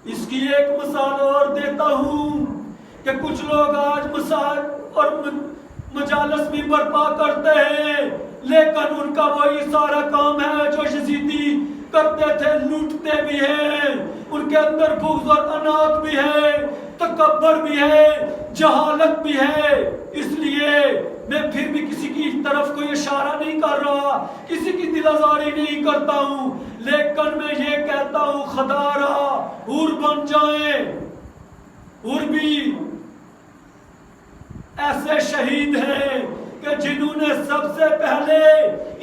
اس کی ایک مثال اور دیتا ہوں کہ کچھ لوگ آج مساجد اور مجالس بھی برپا کرتے ہیں، لیکن ان کا وہی سارا کام ہے جو یزیدی کرتے تھے، لوٹتے بھی ہیں، ان کے اندر بغض اور انات بھی ہے، تکبر بھی ہے، جہالت بھی ہے۔ اس لیے میں پھر بھی کسی کی طرف کوئی اشارہ نہیں کر رہا، کسی کی دل آزاری نہیں کرتا ہوں، لیکن میں یہ کہتا ہوں خدا رہا حور بن جائیں۔ حور بھی ایسے شہید ہیں کہ جنہوں نے سب سے پہلے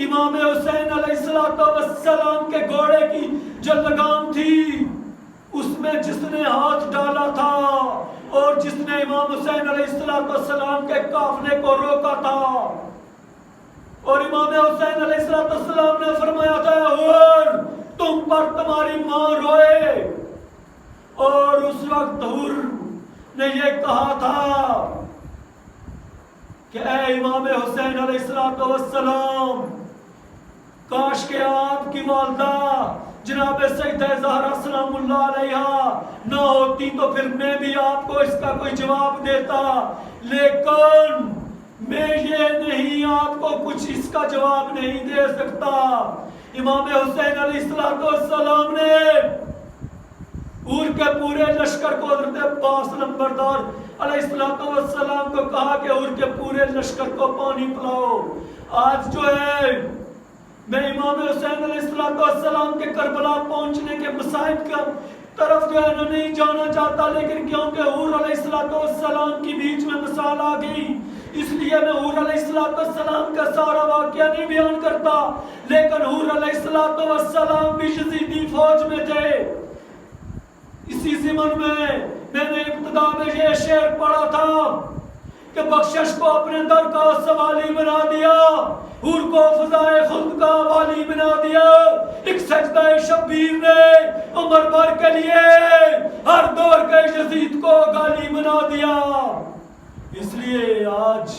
امام حسین علیہ السلام کے گھوڑے کی جو لگام تھی اس میں جس نے ہاتھ ڈالا تھا اور جس نے امام حسین علیہ السلام کے قافلے کو روکا تھا، اور امام حسین علیہ السلام نے فرمایا تھا حور تم پر تمہاری ماں روئے، اور اس وقت حور نے یہ کہا تھا کہ اے امام حسین علیہ السلام، کاش کہ آپ کی والدہ جناب سیدہ زہرا سلام اللہ علیہا نہ ہوتی تو پھر میں بھی آپ کو اس کا کوئی جواب دیتا، لیکن میں یہ نہیں آپ کو کچھ اس کا جواب نہیں دے سکتا۔ امام حسین علیہ السلام نے حور کے پورے لشکر کو حضرت عباس نمبردار علیہ السلام کو کہا کہ حور کے پورے لشکر کو پانی پلاؤ۔ آج جو ہے میں امام حسین علیہ السلام کے کربلا پہنچنے کے مصائب کی طرف جو ہے نہیں جانا چاہتا، لیکن کیونکہ حور علیہ السلام کی بیچ میں مثال آ گئی، اس لیے میں حور علیہ السلام کا سارا واقعہ نہیں بیان کرتا، لیکن حور علیہ السلام بھی یزیدی فوج میں تھے۔ اسی ضمن میں نے ابتدا میں یہ شعر پڑھا تھا کہ بخشش کو اپنے در کا سوالی بنا دیا، حور کو فضائے خلد کا والی بنا دیا، ایک سجدہ شبیر نے عمر بھر کے لیے ہر دور کے یزید کو گالی بنا دیا۔ اس لیے آج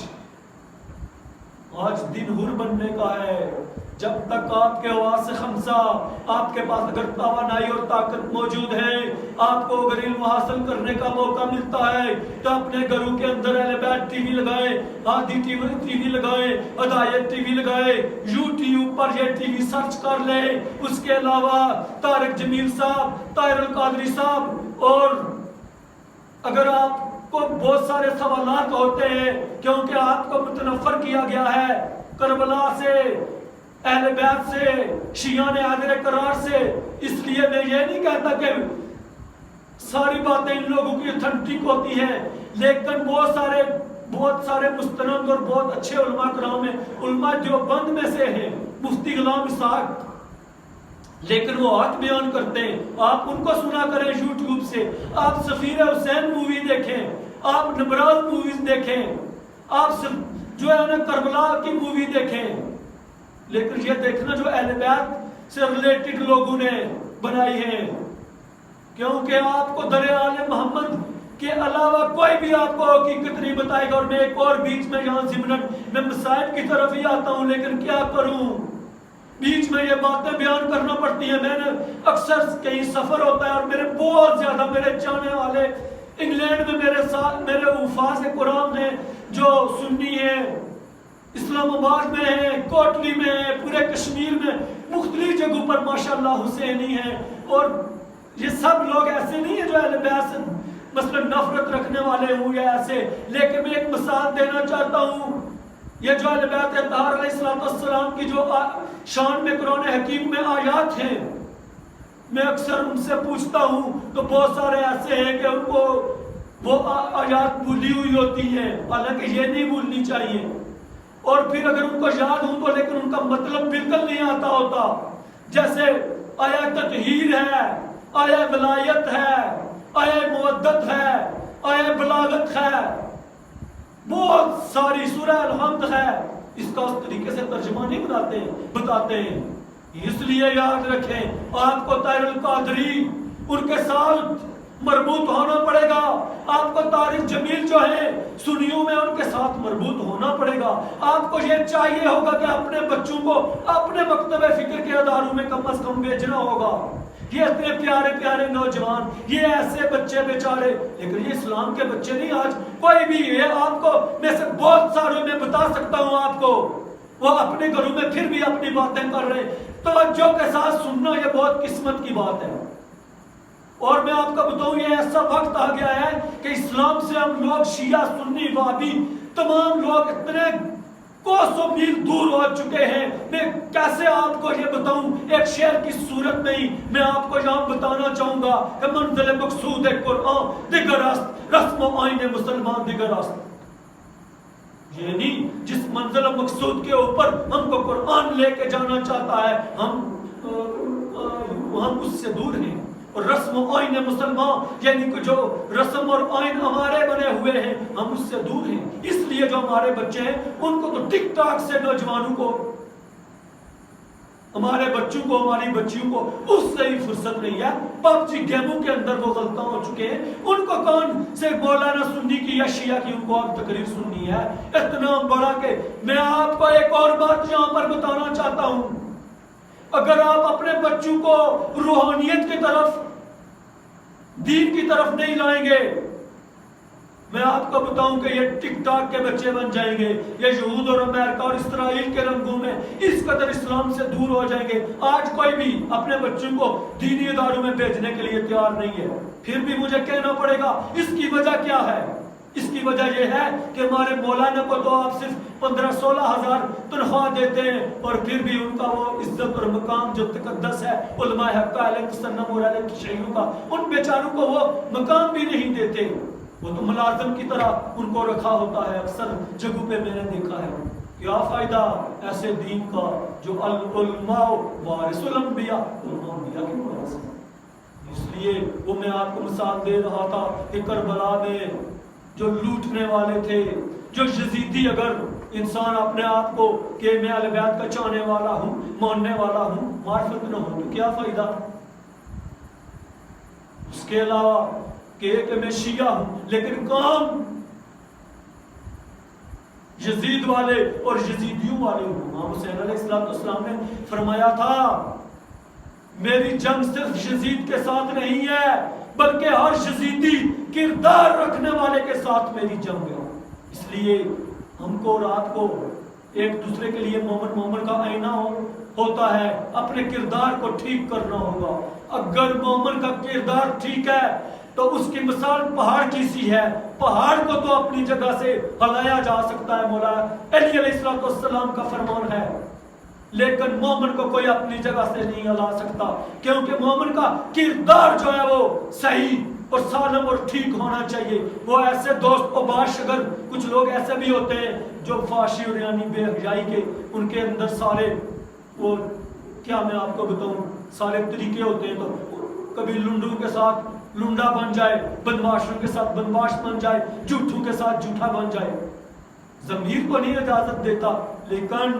دن حور بننے کا ہے۔ جب تک آپ کے حواس خمسہ آپ کے پاس اگر توانائی اور طاقت موجود ہے، آپ کو اگر علم حاصل کرنے کا موقع ملتا ہے تو اپنے گھروں کے اندر اہل بیت ٹی وی لگائیں، ہادی ٹی وی لگائیں، ہدایت ٹی وی لگائیں، یوٹیوب پر یہ ٹی وی سرچ کر لیں۔ اس کے علاوہ طارق جمیل صاحب، طاہر القادری صاحب، اور اگر آپ کو بہت سارے سوالات ہوتے ہیں کیونکہ آپ کو متنفر کیا گیا ہے کربلا سے، اہل بیت سے، شیعان حاضر قرار سے، اس لیے میں یہ نہیں کہتا کہ ساری باتیں ان لوگوں کی اتھنٹک ہوتی ہیں، لیکن بہت سارے مستند اور بہت اچھے علماء کرام ہیں، علماء دیوبند میں سے ہیں، مفتی غلام اسحاق، لیکن وہ حق بیان کرتے ہیں۔ آپ ان کو سنا کریں یوٹیوب سے، آپ سفیر حسین مووی دیکھیں، آپ نبراز موویز دیکھیں، آپ جو ہے نا کربلا کی مووی دیکھیں، لیکن یہ دیکھنا جو اہل بیت سے ریلیٹڈ لوگوں نے بنائی ہے، کیونکہ آپ کو در آل محمد کے علاوہ کوئی بھی آپ کو حقیقت نہیں بتائے گا۔ اور میں ایک اور بیچ میں یہاں ضمناً میں مسائل کی طرف ہی آتا ہوں، لیکن کیا کروں، بیچ میں یہ باتیں بیان کرنا پڑتی ہیں۔ میں نے اکثر کہیں سفر ہوتا ہے اور میرے بہت زیادہ میرے چاہنے والے انگلینڈ میں میرے ساتھ میرے حفاظ قرآن ہیں جو سنی ہیں، اسلام آباد میں ہیں، کوٹلی میں ہیں، پورے کشمیر میں مختلف جگہوں پر ماشاءاللہ حسینی ہیں، اور یہ سب لوگ ایسے نہیں ہیں جو اہل بیت سے مثلا نفرت رکھنے والے ہوں یا ایسے، لیکن میں ایک مثال دینا چاہتا ہوں۔ یہ جو اہل بیت اطہار علیہ السلام کی جو شان میں قرآن حکیم میں آیات ہیں، میں اکثر ان سے پوچھتا ہوں تو بہت سارے ایسے ہیں کہ ان کو وہ آیات بھولی ہوئی ہوتی ہیں، حالانکہ یہ نہیں بھولنی چاہیے، اور پھر اگر ان کو یاد ہوں تو لیکن ان کا مطلب بالکل نہیں آتا ہوتا۔ جیسے آیا تطہیر ہے، آیا ولایت ہے، آیا مودت ہے، آیا بلاغت ہے، بہت ساری سورہ الحمد ہے، اس کا اس طریقے سے ترجمہ نہیں بتاتے ہیں۔ اس لیے یاد رکھیں آپ کو طاہر القادری ان کے ساتھ مربوط ہونا پڑے گا، آپ کو طارق جمیل جو ہے سنیوں میں ان کے ساتھ مربوط ہونا پڑے گا۔ آپ کو یہ چاہیے ہوگا کہ اپنے بچوں کو اپنے مکتب فکر کے اداروں میں کم از کم بھیجنا ہوگا، یہ اتنے پیارے پیارے نوجوان، یہ ایسے بچے بیچارے، لیکن یہ اسلام کے بچے نہیں۔ آج کوئی بھی ہے، آپ کو میں سے بہت سارے میں بتا سکتا ہوں آپ کو، وہ اپنے گھروں میں پھر بھی اپنی باتیں کر رہے ہیں۔ توجہ کے ساتھ سننا، یہ بہت قسمت کی بات ہے۔ اور میں آپ کو بتاؤں، یہ ایسا وقت آ گیا ہے کہ اسلام سے ہم لوگ شیعہ، سنی، وہابی تمام لوگ اتنے کوسوں میل دور ہو چکے ہیں۔ میں کیسے آپ کو یہ بتاؤں، ایک شعر کی صورت میں ہی میں آپ کو یہاں بتانا چاہوں گا کہ منزل مقصود قرآن دیگر است، رسم و آئین مسلمان دیگر است۔ یعنی جس منزل و مقصود کے اوپر ہم کو قرآن لے کے جانا چاہتا ہے، ہم اس سے دور ہیں۔ اور رسم و آئین مسلمان، یعنی کہ جو رسم اور آئین ہمارے بنے ہوئے ہیں، ہم اس سے دور ہیں۔ اس لیے جو ہمارے بچے ہیں، ان کو تو ٹک ٹاک سے نوجوانوں کو، ہمارے بچوں کو، ہماری بچیوں کو اس سے ہی فرصت نہیں ہے۔ پب جی گیموں کے اندر وہ غلطاں ہو چکے ہیں۔ ان کو کون سے مولانا سنی کی یا شیعہ کی ان کو اب تقریر سننی ہے؟ اتنا بڑا کہ میں آپ کو ایک اور بات یہاں پر بتانا چاہتا ہوں، اگر آپ اپنے بچوں کو روحانیت کی طرف، دین کی طرف نہیں لائیں گے، میں آپ کو بتاؤں کہ یہ ٹک ٹاک کے بچے بن جائیں گے۔ یہ یہود اور امریکہ اور اسرائیل کے رنگوں میں اس قدر اسلام سے دور ہو جائیں گے۔ آج کوئی بھی اپنے بچوں کو دینی اداروں میں بھیجنے کے لیے تیار نہیں ہے۔ پھر بھی مجھے کہنا پڑے گا، اس کی وجہ کیا ہے؟ اس کی وجہ یہ ہے کہ ہمارے مولانا کو تو آپ صرف 15-16 ہزار تنخواہ دیتے ہیں، اور پھر بھی ان کا وہ عزت اور مقام جو تقدس ہے علماء حق علیہ السلام اور علیہ الشیعوں کا، ان بیچاروں کو وہ مقام بھی نہیں دیتے۔ وہ تو ملازم کی طرح ان کو رکھا ہوتا ہے۔ اکثر جگہوں پہ میں نے دیکھا ہے۔ کیا فائدہ ایسے دین کا جو العلماء وارث الانبیاء، علماء انبیاء کے وارث ہیں۔ اس لیے وہ میں آپ کو مثال دے رہا تھا کہ کربلا میں جو لوٹنے والے تھے، جو یزیدی، اگر انسان اپنے آپ کو کہ میں اہل بیت کا چاہنے والا ہوں، ماننے والا ہوں، معرفت نہ ہو تو کیا فائدہ؟ اس کے علاوہ کہ میں شیعہ ہوں لیکن کام یزید والے اور یزیدیوں والے ہوں۔ امام حسین علیہ السلام نے فرمایا تھا، میری جنگ صرف یزید کے ساتھ نہیں ہے بلکہ ہر یزیدی کردار رکھنے والے کے ساتھ میری جنگ ہے۔ اس لیے ہم کو رات کو ایک دوسرے کے لیے مومن کا آئینہ ہوتا ہے، اپنے کردار کو ٹھیک کرنا ہوگا۔ اگر مومن کا کردار ٹھیک ہے تو اس کی مثال پہاڑ کی سی ہے۔ پہاڑ کو تو اپنی جگہ سے ہلایا جا سکتا ہے، مولا علی علیہ السلام کا فرمان ہے، لیکن مومن کو کوئی اپنی جگہ سے نہیں ہلا سکتا، کیونکہ مومن کا کردار جو ہے وہ صحیح اور سالم اور ٹھیک ہونا چاہیے۔ وہ ایسے دوست اوباش، اگر کچھ لوگ ایسے بھی ہوتے ہیں جو فحاشی اور یعنی بے حیائی کے، ان کے اندر سارے وہ کیا میں آپ کو بتاؤں سارے طریقے ہوتے ہیں، تو کبھی لنڈوں کے ساتھ لنڈا بن جائے، بدماشوں کے ساتھ بدماش بن جائے، جھوٹوں کے ساتھ جھوٹا بن جائے۔ ضمیر کو نہیں اجازت دیتا، لیکن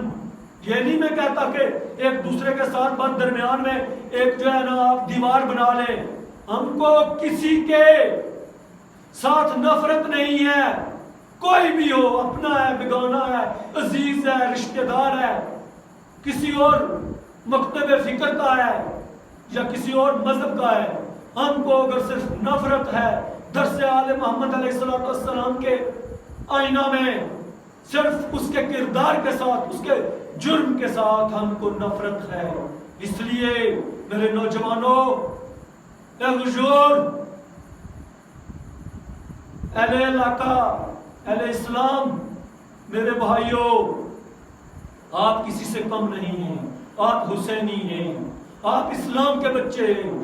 یہ نہیں میں کہتا کہ ایک دوسرے کے ساتھ بات درمیان میں ایک جو ہے نا آپ دیوار بنا لیں۔ ہم کو کسی کے ساتھ نفرت نہیں ہے، کوئی بھی ہو، اپنا ہے، بیگانہ ہے، عزیز ہے، رشتہ دار ہے، کسی اور مکتب فکر کا ہے یا کسی اور مذہب کا ہے، ہم کو اگر صرف نفرت ہے، درس آل محمد علیہ السلام کے آئینہ میں صرف اس کے کردار کے ساتھ، اس کے جرم کے ساتھ ہم کو نفرت ہے۔ اس لیے میرے نوجوانوں، اے حضور، اہل علاقہ، اہل اسلام، میرے بھائیوں، آپ کسی سے کم نہیں ہیں، آپ حسینی ہیں، آپ اسلام کے بچے ہیں،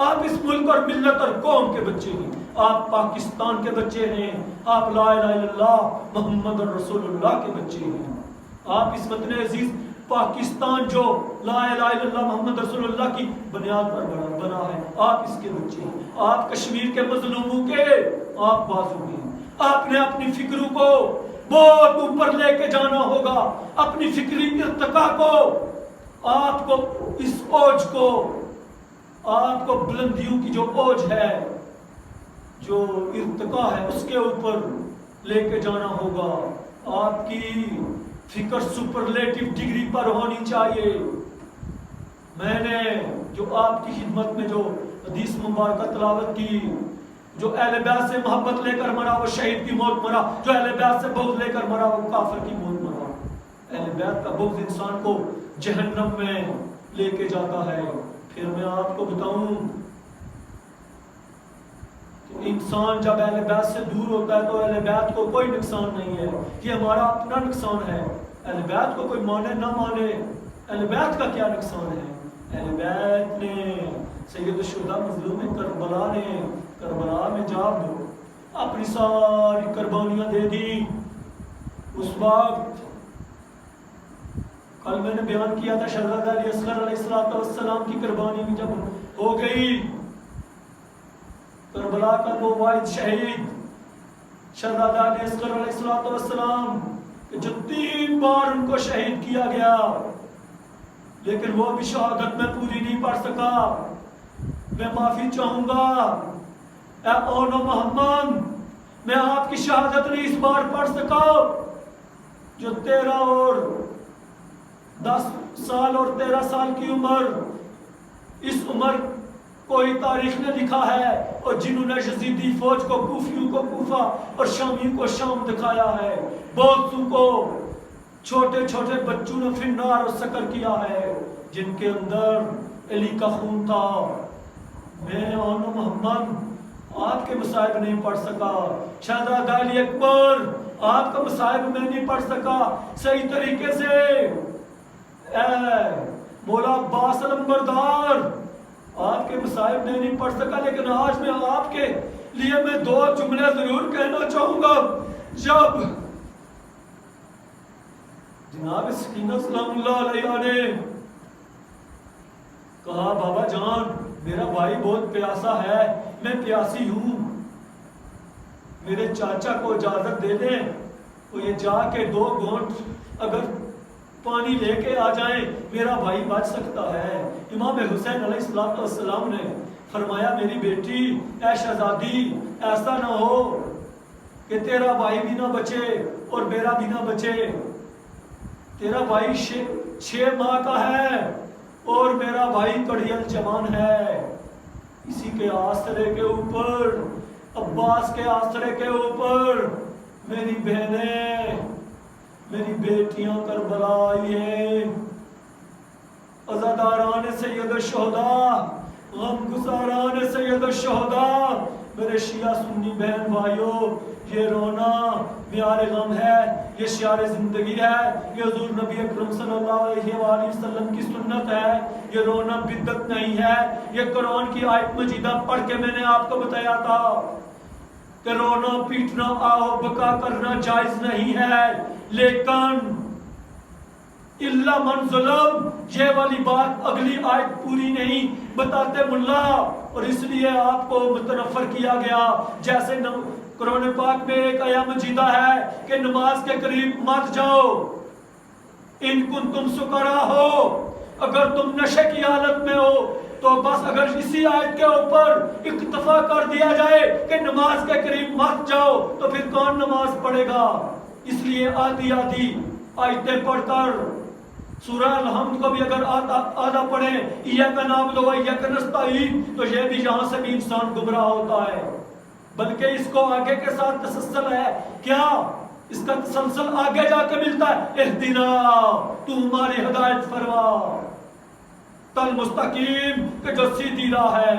آپ اس ملک اور ملت اور قوم کے بچے ہیں، آپ پاکستان کے بچے ہیں، آپ لا الہ الا اللہ محمد رسول اللہ کے بچے ہیں، آپ اس وطن عزیز پاکستان جو لا الہ الا اللہ محمد رسول اللہ کی بنیاد پر بنا ہے، آپ اس کے بچے ہیں، آپ کشمیر کے مظلوموں کے آپ بازو ہیں۔ آپ نے اپنی فکروں کو بہت اوپر لے کے جانا ہوگا، اپنی فکری ارتقاء کو، آپ کو اس اوج کو، آپ کو بلندیوں کی جو اوج ہے، جو ارتقاء ہے، اس کے اوپر لے کے جانا ہوگا۔ آپ کی فکر سپرلیٹو ڈگری پر ہونی چاہیے۔ میں نے جو آپ کی خدمت میں جو حدیث مبارکہ تلاوت کی، جو اہل بیت سے محبت لے کر مرا وہ شہید کی موت مرا، جو اہل بیت سے بغض لے کر مرا وہ کافر کی موت مرا۔ اہل بیت کا بغض انسان کو جہنم میں لے کے جاتا ہے۔ پھر میں آپ کو بتاؤں کہ انسان جب اہل بیت سے دور ہوتا ہے تو اہل بیت کو کوئی نقصان نہیں ہے، یہ ہمارا اپنا نقصان ہے۔ اہل بیت کو کوئی مانے نہ مانے، اہل بیت کا کیا نقصان ہے؟ اہل بیت نے سید الشہداء مظلوم کربلا نے کربلا میں جب اپنی ساری قربانیاں دے دی، اس وقت کل میں نے بیان کیا تھا شہزادہ علی اصغر علیہ السلام کی قربانی بھی جب ہو گئی، کربلا کا وہ واحد شہید شہزادہ علی اصغر علیہ السلام جو 3 بار ان کو شہید کیا گیا، لیکن وہ بھی شہادت میں پوری نہیں پڑھ سکا۔ میں معافی چاہوں گا، اے اونو محمد، میں آپ کی شہادت نہیں اس بار پڑھ سکا جو 13 اور 10 سال اور 13 سال کی عمر، اس عمر کوئی تاریخ نے لکھا ہے، اور جنہوں نے یزیدی فوج کو، کوفیوں کو کوفہ اور شامیوں کو شام دکھایا ہے، بہتوں کو چھوٹے چھوٹے بچوں نے فنار اور سکر کیا ہے جن کے اندر علی کا خون تھا۔ میں اونو محمد آپ کے مصائب نہیں پڑھ سکا، شہزادہ علی اکبر آپ کا مصائب میں نہیں پڑھ سکا صحیح طریقے سے، مولا عباس علمبردار آپ کے مصائب میں نہیں پڑھ سکا، لیکن آج میں آپ کے لیے میں 2 جملے ضرور کہنا چاہوں گا۔ جب جناب سکینہ سلام اللہ علیہ نے کہا بابا جان میرا بھائی بہت پیاسا ہے، میں پیاسی ہوں، میرے چاچا کو اجازت دے دیں، وہ یہ جا کے 2 گھونٹ اگر پانی لے کے آ جائیں میرا بھائی بچ سکتا ہے۔ امام حسین علیہ السلام نے فرمایا میری بیٹی اے شہزادی ایسا نہ ہو کہ تیرا بھائی بھی نہ بچے اور میرا بھی نہ بچے، تیرا بھائی 6 ماہ کا ہے اور میرا بھائی کڑیل جوان ہے، اسی کے آسرے کے اوپر، عباس کے آسرے کے اوپر میری بہنیں، میری بیٹیاں کربلا آئی ہیں، عزاداران سید الشہداء، غم گزاران سید الشہداء، میرے شیعہ سنی بہن بھائیوں، یہ رونا معیار غم ہے، یہ شعار زندگی ہے، یہ حضور نبی اکرم صلی اللہ علیہ وآلہ وسلم کی سنت ہے، یہ رونا بدعت نہیں ہے۔ یہ قرآن کی آیت مجیدہ پڑھ کے میں نے آپ کو بتایا تھا کہ رونا پیٹنا آہو بکا کرنا جائز نہیں ہے، لیکن اللہ من ظلم، یہ والی بات اگلی آیت پوری نہیں بتاتے ملا، اور اس لیے آپ کو متنفر کیا گیا۔ جیسے قرآن پاک میں ایک آیت مجیدہ ہے کہ نماز کے قریب مت جاؤ، ان کنتم سکرا ہو، اگر تم نشے کی حالت میں ہو تو بس اگر اسی آیت کے اوپر اکتفا کر دیا جائے کہ نماز کے قریب مت جاؤ تو پھر کون نماز پڑھے گا؟ اس لیے آدھی آیتیں پڑھ کر سورہ الحمد کو بھی اگر آدھا پڑھیں ایاک نعبد و ایاک نستعین تو یہ بھی یہاں سے بھی انسان گمراہ ہوتا ہے، بلکہ اس کو آگے کے ساتھ تسلسل ہے۔ کیا اس کا تسلسل آگے جا کے ملتا ہے؟ اہدنا، تو ہماری ہدایت فرما، تل مستقیم کہ جو سیدھی راہ ہے،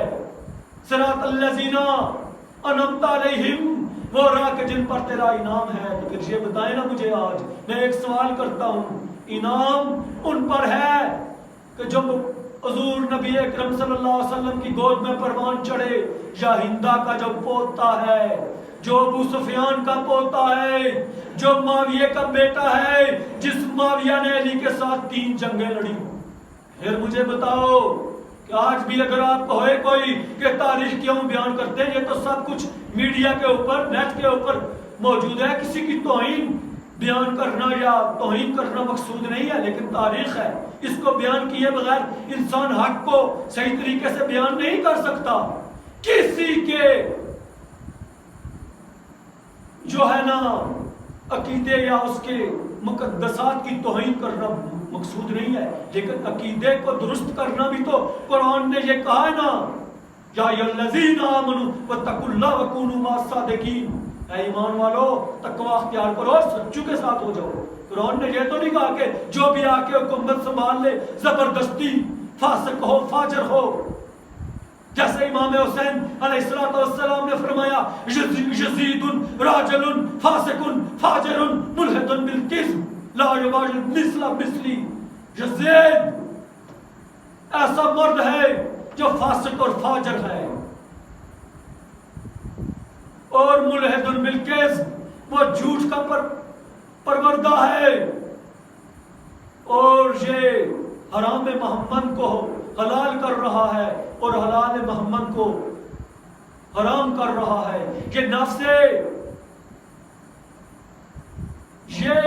صراط الذین انعمت علیہم، وہ راہ کے جن پر تیرا انعام ہے۔ تو پھر یہ بتائیں نا مجھے، آج میں ایک سوال کرتا ہوں، انعام ان پر ہے کہ جو حضور نبی اکرم صلی اللہ علیہ وسلم کی گود میں پروان چڑھے، یا ہندہ کا جو پوتا ہے، جو ابو سفیان کا پوتا ہے، جو معاویہ کا بیٹا ہے، جس معاویہ نے علی کے ساتھ 3 جنگیں لڑی؟ پھر مجھے بتاؤ کہ آج بھی اگر آپ کو ہے کوئی کہ تاریخ کیوں بیان کرتے ہیں، یہ تو سب کچھ میڈیا کے اوپر، نیٹ کے اوپر موجود ہے، کسی کی توہین بیان کرنا یا توہین کرنا مقصود نہیں ہے، لیکن تاریخ ہے، اس کو بیان کیے بغیر انسان حق کو صحیح طریقے سے بیان نہیں کر سکتا۔ کسی کے جو ہے نا عقیدے یا اس کے مقدسات کی توہین کرنا مقصود نہیں ہے، لیکن عقیدے کو درست کرنا بھی تو قرآن نے یہ کہا ہے نا، یا الذین آمنوا واتقوا اللہ وکونوا مع الصادقین، اے ایمان والو تقوی اختیار کرو اور سچوں کے ساتھ ہو جاؤ۔ قرآن نے یہ تو نہیں کہا کہ جو بھی آ کے حکومت سنبھال لے زبردستی فاسق ہو فاجر ہو، جیسے امام حسین علیہ السلام نے فرمایا یزید راجل فاسق فاجر ملحد بالکذب لا یبالی مثل مثلی، یزید ایسا مرد ہے جو فاسق اور فاجر ہے، اور ملحد بالکذب وہ جھوٹ کا پروردہ ہے، اور یہ حرام محمد کو حلال کر رہا ہے اور حلال محمد کو حرام کر رہا ہے۔ یہ نفس یہ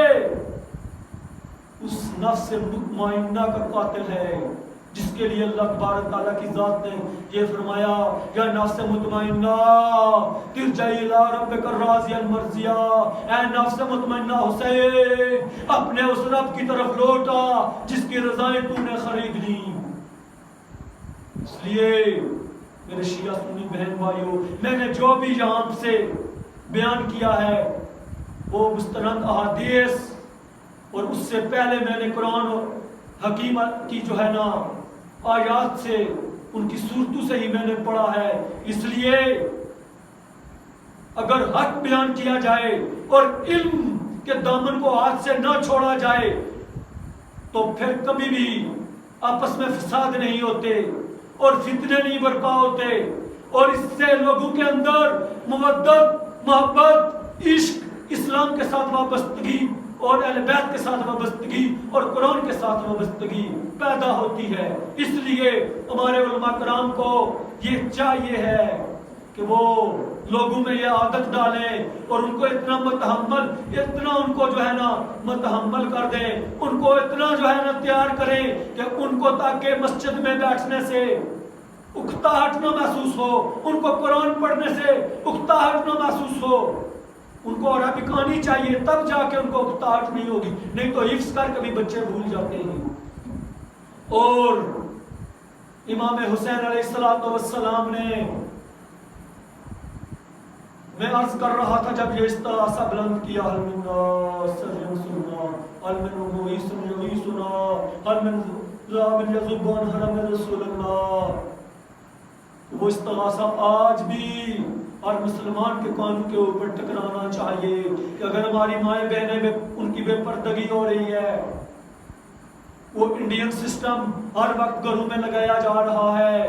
اس نفس مطمئنہ کا قاتل ہے جس کے لیے اللہ تبارک تعالیٰ کی ذات نے یہ فرمایا یا نفس مطمئنہ ترجعی الی ربک راضیا مرضیا، اے نفس مطمئنہ حسین اپنے اس رب کی طرف لوٹا جس کی رضائیں تو نے خرید لی۔ اس لیے میرے شیعہ سنی بہن بھائیوں، میں نے جو بھی یہاں سے بیان کیا ہے وہ مستند احادیث اور اس سے پہلے میں نے قرآن و حکیم کی جو ہے نا آیات سے ان کی صورتوں سے ہی میں نے پڑھا ہے۔ اس لیے اگر حق بیان کیا جائے اور علم کے دامن کو ہاتھ سے نہ چھوڑا جائے تو پھر کبھی بھی آپس میں فساد نہیں ہوتے اور فتنے نہیں برپا ہوتے، اور اس سے لوگوں کے اندر مودت محبت عشق اسلام کے ساتھ وابستگی اور اہل بیت کے ساتھ وابستگی اور قرآن کے ساتھ وابستگی پیدا ہوتی ہے۔ اس لیے ہمارے علماء کرام کو یہ چاہیے ہے کہ وہ لوگوں میں یہ عادت ڈالیں اور ان کو اتنا متحمل اتنا ان کو جو ہے نا متحمل کر دیں، ان کو اتنا جو ہے نا تیار کریں کہ ان کو تاکہ مسجد میں بیٹھنے سے اکتاہٹ نہ محسوس ہو، ان کو قرآن پڑھنے سے اکتاہٹ نہ محسوس ہو، ان کو عربک آنی چاہیے تب جا کے ان کو اکتاہٹ نہیں ہوگی، نہیں تو حفظ کر کے بھی بچے بھول جاتے ہیں۔ اور امام حسین علیہ السلام نے، میں عرض کر رہا تھا جب یہ استغاثہ بلند کیا حل من ناصر ینصرنا حل من مغیث یغیثنا حل من ذاب یذب عن حرم رسول اللہ، وہ استغاثہ آج بھی اور مسلمان کے کانوں کے اوپر ٹکرانا چاہیے کہ اگر ہماری مائیں بہنیں میں ان کی بے پردگی ہو رہی ہے، وہ انڈین سسٹم ہر وقت گھروں میں لگایا جا رہا ہے،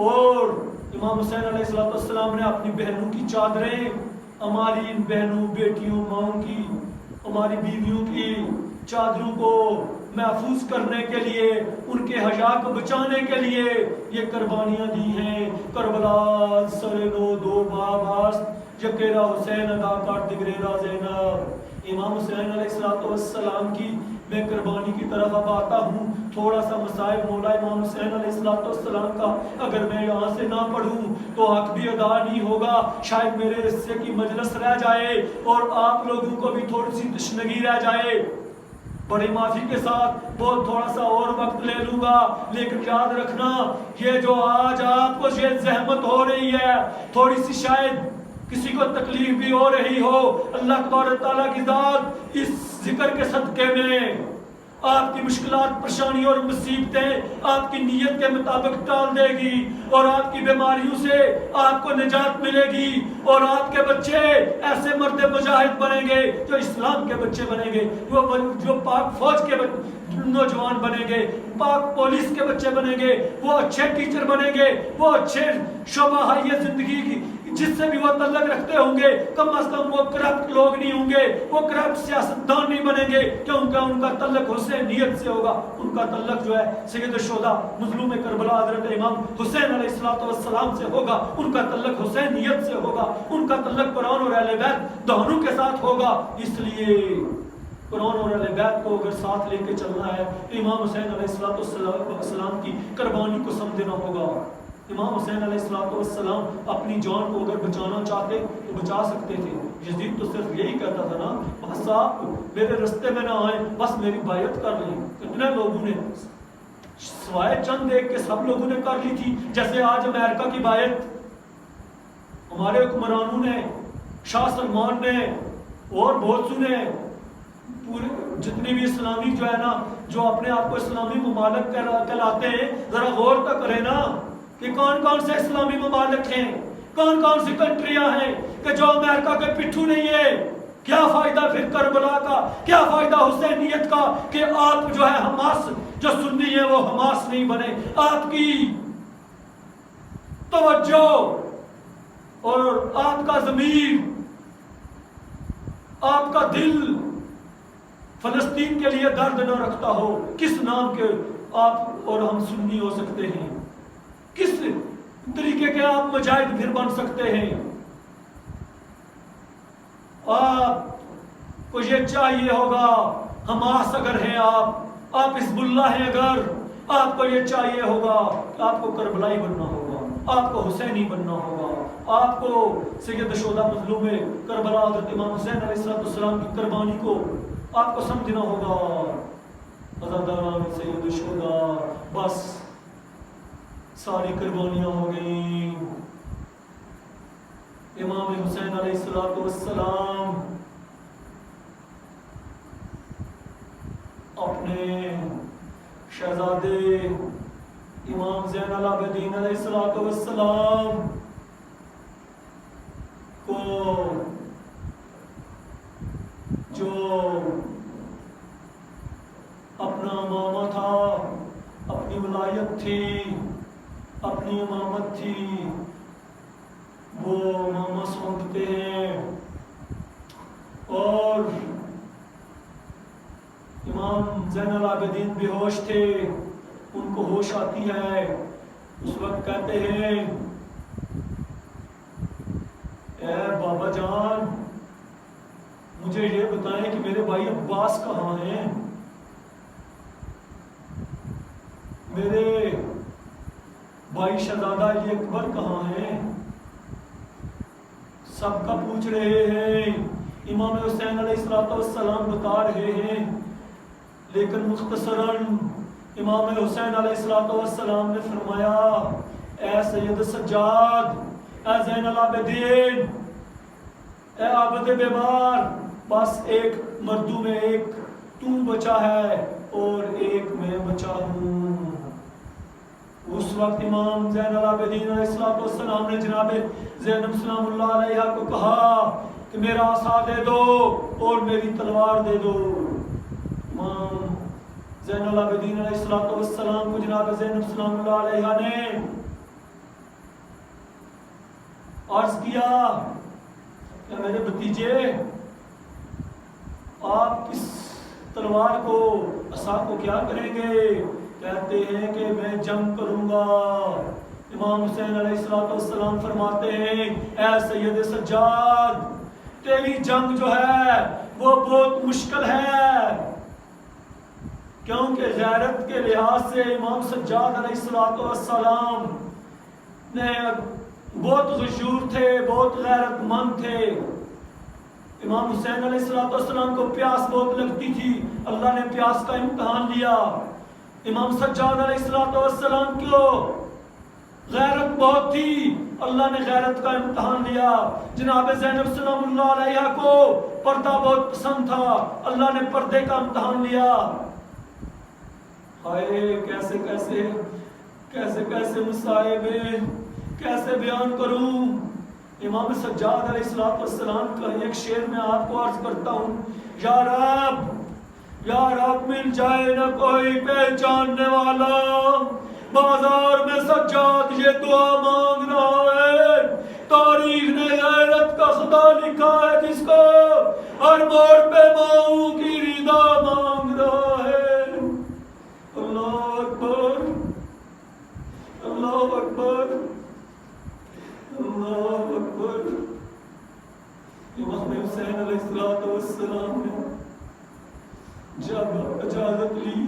اور امام حسین علیہ السلام نے اپنی بہنوں کی چادریں، ہماری ان بہنوں بیٹیوں ماؤں کی ہماری بیویوں کی چادروں کو محفوظ کرنے کے لیے ان کے حیا کو بچانے کے لیے یہ قربانیاں دی ہیں۔ کربلا سر نو دو باباست یکیرا حسین ادا کر دگریرا زینب، امام حسین علیہ السلام کی میں قربانی کی طرف اب آتا ہوں۔ تھوڑا سا مسائل مولا امام حسین علیہ السلام کا اگر میں یہاں سے نہ پڑھوں تو حق بھی ادا نہیں ہوگا، شاید میرے حصے کی مجلس رہ جائے اور آپ لوگوں کو بھی تھوڑی سی تشنگی رہ جائے، بڑی معافی کے ساتھ بہت تھوڑا سا اور وقت لے لوں گا، لیکن یاد رکھنا یہ جو آج آپ کو یہ زحمت ہو رہی ہے، تھوڑی سی شاید کسی کو تکلیف بھی ہو رہی ہو، اللہ تبارک تعالیٰ کی ذات اس ذکر کے صدقے میں آپ کی مشکلات پریشانی اور مصیبتیں آپ کی نیت کے مطابق ٹال دے گی، اور آپ کی بیماریوں سے آپ کو نجات ملے گی، اور آپ کے بچے ایسے مرد مجاہد بنیں گے جو اسلام کے بچے بنیں گے، جو پاک فوج کے نوجوان بنیں گے، پاک پولیس کے بچے بنیں گے، وہ اچھے ٹیچر بنیں گے، وہ اچھے شعبہ حیہ زندگی کی جس سے بھی وہ تعلق رکھتے ہوں گے، کم از کم وہ کرپٹ لوگ نہیں ہوں گے، وہ کرپٹ سیاستدان نہیں بنیں گے، کیونکہ ان کا تعلق حسینیت سے ہوگا، ان کا تعلق جو ہے سید الشہداء مظلوم کربلا حضرت امام حسین علیہ السلام سے ہوگا، ان کا تعلق حسینیت سے ہوگا، ان کا تعلق قرآن اور اہل بیت دونوں کے ساتھ ہوگا۔ اس لیے قرآن اور اہل بیت کو اگر ساتھ لے کے چلنا ہے تو امام حسین علیہ السلام کی قربانی کو سمجھنا ہوگا۔ امام حسین علیہ السلام اپنی جان کو اگر بچانا چاہتے تو بچا سکتے تھے. یزید تو صرف یہی کہتا تھا نا بس آپ میرے رستے میں نہ آئیں, بس میری بیعت کر لیں. کتنے لوگوں نے سوائے چند ایک کے سب لوگوں نے کر لی تھی. جیسے آج امریکہ کی بیعت ہمارے حکمرانوں نے, شاہ سلمان نے اور بہت سے نے, پورے جتنی بھی اسلامی جو ہے نا جو اپنے آپ کو اسلامی ممالک کہلاتے ہیں, ذرا غور تو کریں نا کہ کون کون سے اسلامی ممالک ہیں, کون کون سی کنٹریاں ہیں کہ جو امریکہ کے پٹھو نہیں ہے. کیا فائدہ پھر کربلا کا, کیا فائدہ حسینیت کا کہ آپ جو ہے حماس جو سنی ہے وہ حماس نہیں بنے. آپ کی توجہ اور آپ کا ضمیر, آپ کا دل فلسطین کے لیے درد نہ رکھتا ہو, کس نام کے آپ اور ہم سنی ہو سکتے ہیں؟ کس طریقے کے آپ مجاہد پھر بن سکتے ہیں؟ آپ کو یہ چاہیے ہوگا, حماس اگر ہیں آپ حزب اللہ ہیں اگر, آپ کو یہ چاہیے ہوگا کہ آپ کو کربلائی بننا ہوگا, آپ کو حسینی بننا ہوگا, آپ کو سید شہداء مظلوم کربلا حضرت امام حسین علیہ السلام کی قربانی کو آپ کو سمجھنا ہوگا. عزاداران سید شہداء بس ساری قربانیاں ہو گئیں. امام حسین علیہ السلام اپنے شہزادے امام زین العابدین علیہ السلام کو جو اپنا امامہ تھا, اپنی ولایت تھی, اپنی امامت تھی, وہ امامہ سونپتے ہیں. اور امام زین العابدین بے ہوش تھے, ان کو ہوش آتی ہے. اس وقت کہتے ہیں اے بابا جان مجھے یہ بتائیں کہ میرے بھائی عباس کہاں ہیں, میرے بھائی شہزادہ علی اکبر کہاں ہیں. سب کا پوچھ رہے ہیں. امام حسین علیہ السلام بتا رہے ہیں, لیکن مختصراً امام حسین علیہ السلام نے فرمایا اے سید سجاد, اے زین العابدین, اے عابد بیمار, بس ایک مردوں میں ایک تو بچا ہے اور ایک میں بچا ہوں. اس وقت امام زین العابدین علیہ السلام نے جناب زینب سلام اللہ علیہ کو کہا کہ میرا عصا دے دو اور میری تلوار دے دو. امام زین العابدین علیہ السلام کو جناب زینب سلام اللہ علیہ نے عرض کیا کہ میرے بھتیجے آپ اس تلوار کو عصا کو کیا کریں گے؟ کہتے ہیں کہ میں جنگ کروں گا. امام حسین علیہ السلام فرماتے ہیں اے سید سجاد تیری جنگ جو ہے وہ بہت مشکل ہے, کیونکہ غیرت کے لحاظ سے امام سجاد علیہ السلام نے بہت غیور تھے, بہت غیرت مند تھے. امام حسین علیہ السلام کو پیاس بہت لگتی تھی, اللہ نے پیاس کا امتحان لیا. امام سجاد علیہ السلام کو غیرت بہت تھی, اللہ نے غیرت کا امتحان لیا. جناب زینب سلام اللہ علیہ کو پردہ بہت پسند تھا, اللہ نے پردے کا امتحان لیا. ہائے کیسے کیسے کیسے کیسے مصائب کیسے بیان کروں. امام سجاد علیہ السلام کا ایک شعر میں آپ کو عرض کرتا ہوں, یا رب مل جائے نہ کوئی پہچاننے والا, بازار میں سجاد یہ دعا مانگ رہا ہے. تاریخ نے غیرت کا خدا لکھا ہے جس کو ہر موڑ پہ ماؤں کی رضا مانگ رہا ہے. اللہ اکبر, اللہ اکبر, اللہ اکبر. امام حسین علیہ السلام نے جب اجازت لی,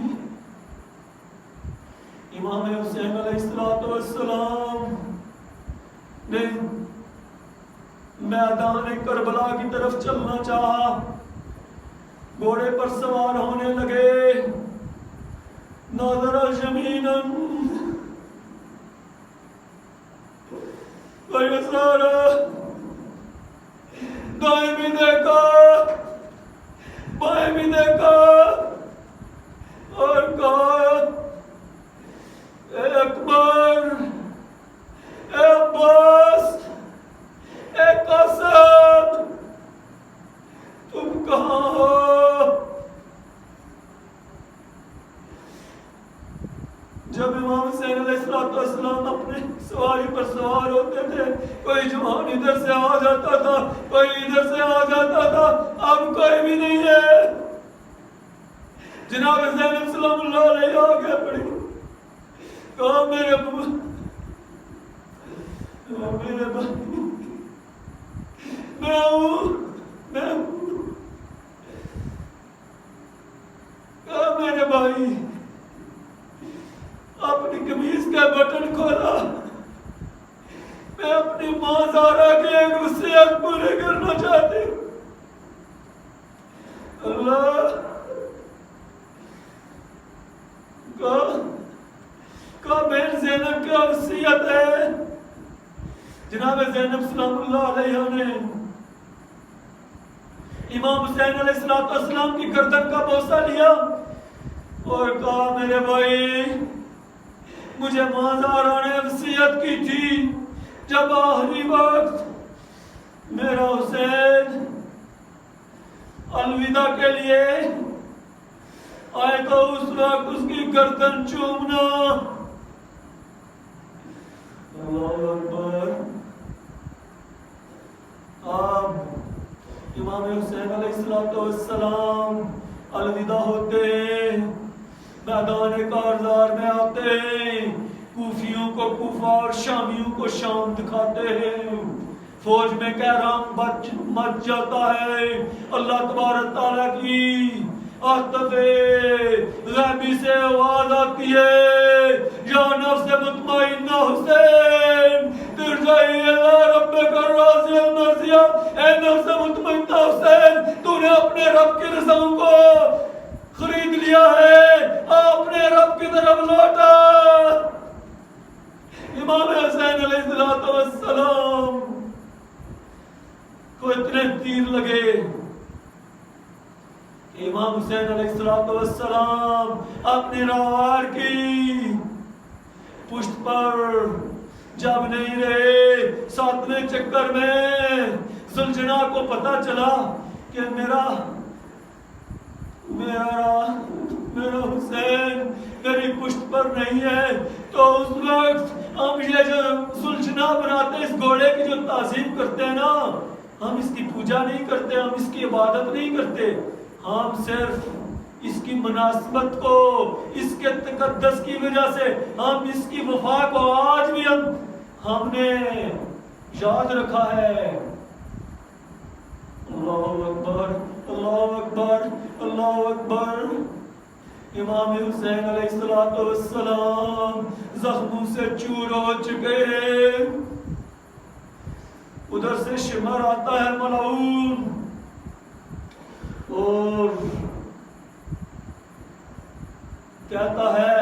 امام حسین علیہ السلام نے میدان کربلا کی طرف چلنا چاہا، گھوڑے پر سوار ہونے لگے، نظر یمیناً و یسارا، دائیں بھی دیکھا بائیں بھی دیکھا اور کہا اے اکبر، اے عباس، اے قاسم، تم کہاں ہو؟ جب امام حسین علیہ السلام اپنے سواری پر سوار ہوتے تھے، کوئی جوان ادھر سے آ جاتا تھا، کوئی ادھر سے آ جاتا تھا، اب کوئی بھی نہیں ہے۔ جناب زینب سلام اللہ علیہ آگے بڑھی، کہا میرے بھائی، میں ہوں، کہا میرے بھائی، اپنی قمیض کا بٹن کھولا، میں اپنی ماں زہرا کے ایک وصیت پورے کرنا چاہتی ہوں۔ اللہ کا بہن زینب کیا وصیت ہے؟ جناب زینب سلام اللہ علیہ نے امام حسین علیہ السلام کی گردن کا بوسہ لیا اور کہا میرے بھائی، مجھے ماں زہرا نے وصیت کی تھی جب آخری وقت میرا حسین الوداع کے لیے آئے تو اس وقت اس کی گردن چومنا۔ اللہ اکبر۔ آپ امام حسین علیہ السلام الوداع ہوتے، میدان کارزار میں آتے، کوفیوں کو کوفہ اور شامیوں کو شام دکھاتے ہیں، فوج میں کہرام مچ جاتا ہے۔ اللہ تبارک تعالیٰ کی آتف غیبی سے آواز آتی ہے، یا نفس مطمئنہ حسین ترجعی الی ربک الراضی المرضیہ، اے نفس مطمئنہ حسین، تو نے اپنے رب کی رضاؤں کو خرید لیا ہے، اپنے رب کی طرف لوٹا۔ امام حسین علیہ السلام کو اتنے تیر لگے، امام حسین علیہ السلام اپنی راوار کی پشت پر جب نہیں رہے، ساتویں چکر میں زلجنا کو پتا چلا کہ میرا حسین میری پشت پر نہیں ہے، تو اس وقت ہم یہ جو زلجنا بناتے ہیں، اس گھوڑے کی جو تعظیم کرتے ہیں نا، ہم اس کی پوجا نہیں کرتے، ہم اس کی عبادت نہیں کرتے، ہم صرف اس کی مناسبت کو، اس کے تقدس کی وجہ سے ہم اس کی وفا کو آج بھی ہم نے یاد رکھا ہے۔ اللہ اکبر، اللہ اکبر، اللہ اکبر۔ امام حسین علیہ السلام زخموں سے چور ہو چکے ہیں، ادھر سے شمر آتا ہے ملعون اور کہتا ہے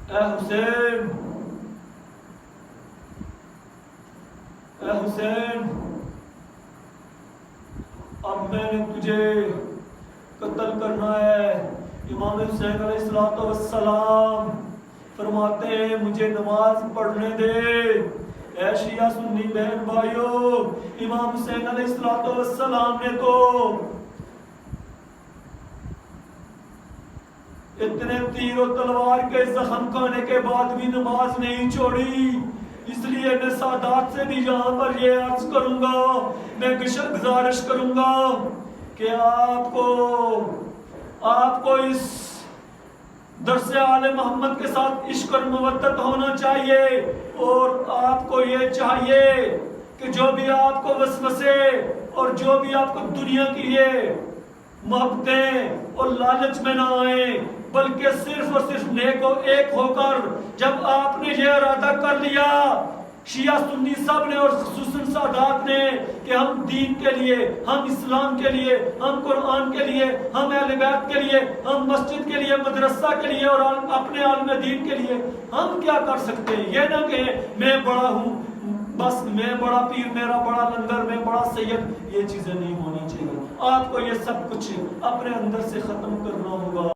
اے حسین، اے حسین، اب میں نے تجھے قتل کرنا ہے۔ امام حسین علیہ السلام فرماتے ہیں مجھے نماز پڑھنے دے۔ اے شیعہ سنی بہن بھائیو، امام حسین علیہ السلام نے تو اتنے تیر و تلوار کے زخم کھانے کے بعد بھی نماز نہیں چھوڑی، اس لیے میں سادات سے بھی یہاں پر یہ عرض کروں گا، میں گزارش کروں گا کہ آپ کو اس درس آل محمد کے ساتھ عشق اور مودت ہونا چاہیے، اور آپ کو یہ چاہیے کہ جو بھی آپ کو وسوسے اور جو بھی آپ کو دنیا کی یہ محبتیں اور لالچ میں نہ آئیں، بلکہ صرف اور صرف نیک و ایک ہو کر جب آپ نے یہ ارادہ کر لیا، شیعہ سنی سب نے اور خصوصاً سادات نے، کہ ہم دین کے لیے، ہم اسلام کے لیے، ہم قرآن کے لیے، ہم اہل بیت کے لیے، ہم مسجد کے لیے، مدرسہ کے لیے اور اپنے عالم دین کے لیے ہم کیا کر سکتے ہیں؟ یہ نہ کہ میں بڑا ہوں، بس میں بڑا پیر، میرا بڑا لنگر، میں بڑا سید، یہ چیزیں نہیں ہونی چاہیے۔ آپ کو یہ سب کچھ اپنے اندر سے ختم کرنا ہوگا۔